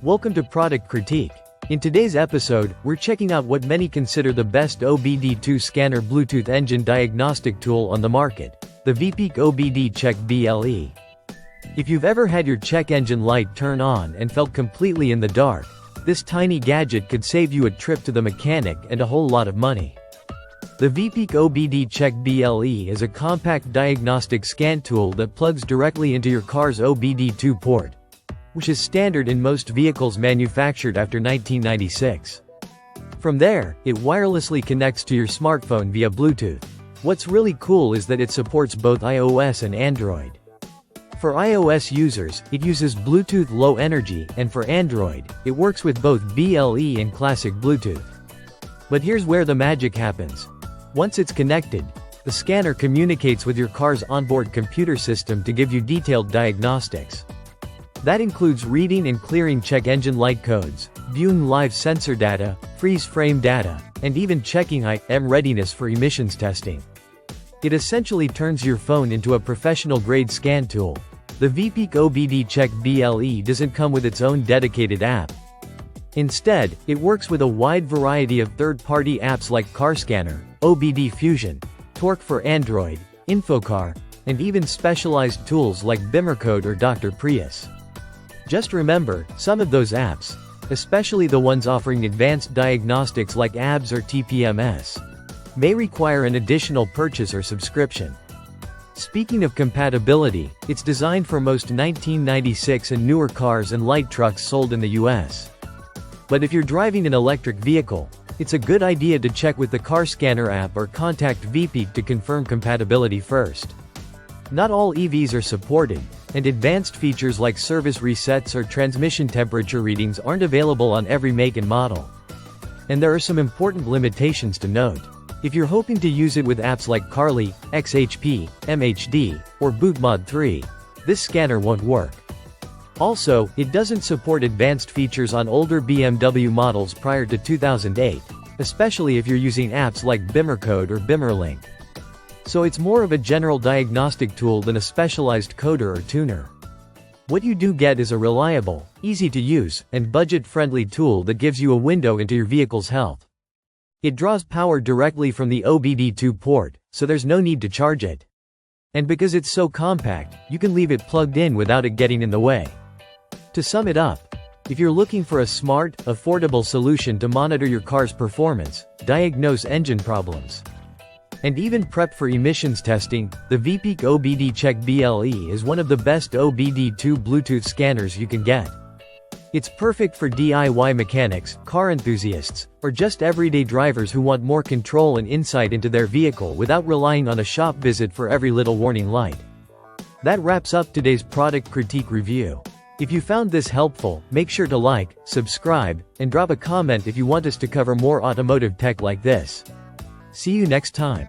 Welcome to Product Critique. In today's episode, we're checking out what many consider the best OBD2 scanner Bluetooth engine diagnostic tool on the market, the Veepeak OBDCheck BLE. If you've ever had your check engine light turn on and felt completely in the dark, this tiny gadget could save you a trip to the mechanic and a whole lot of money. The Veepeak OBDCheck BLE is a compact diagnostic scan tool that plugs directly into your car's OBD2 port, which is standard in most vehicles manufactured after 1996. From there, it wirelessly connects to your smartphone via Bluetooth. What's really cool is that it supports both iOS and Android. For iOS users, it uses Bluetooth Low Energy, and for Android, it works with both BLE and classic Bluetooth. But here's where the magic happens. Once it's connected, the scanner communicates with your car's onboard computer system to give you detailed diagnostics. That includes reading and clearing check engine light codes, viewing live sensor data, freeze frame data, and even checking IM readiness for emissions testing. It essentially turns your phone into a professional-grade scan tool. The Veepeak OBDCheck BLE doesn't come with its own dedicated app. Instead, it works with a wide variety of third-party apps like CarScanner, OBD Fusion, Torque for Android, InfoCar, and even specialized tools like BimmerCode or Dr. Prius. Just remember, some of those apps, especially the ones offering advanced diagnostics like ABS or TPMS, may require an additional purchase or subscription. Speaking of compatibility, it's designed for most 1996 and newer cars and light trucks sold in the US. But if you're driving an electric vehicle, it's a good idea to check with the CarScanner app or contact Veepeak to confirm compatibility first. Not all EVs are supported, and advanced features like service resets or transmission temperature readings aren't available on every make and model. And there are some important limitations to note. If you're hoping to use it with apps like Carly, XHP, MHD, or BootMod 3, this scanner won't work. Also, it doesn't support advanced features on older BMW models prior to 2008, especially if you're using apps like BimmerCode or BimmerLink. So it's more of a general diagnostic tool than a specialized coder or tuner. What you do get is a reliable, easy-to-use, and budget-friendly tool that gives you a window into your vehicle's health. It draws power directly from the OBD2 port, so there's no need to charge it. And because it's so compact, you can leave it plugged in without it getting in the way. To sum it up, if you're looking for a smart, affordable solution to monitor your car's performance, diagnose engine problems, and even prep for emissions testing, the Veepeak OBDCheck BLE is one of the best OBD2 Bluetooth scanners you can get. It's perfect for DIY mechanics, car enthusiasts, or just everyday drivers who want more control and insight into their vehicle without relying on a shop visit for every little warning light. That wraps up today's product critique review. If you found this helpful, make sure to like, subscribe, and drop a comment if you want us to cover more automotive tech like this. See you next time.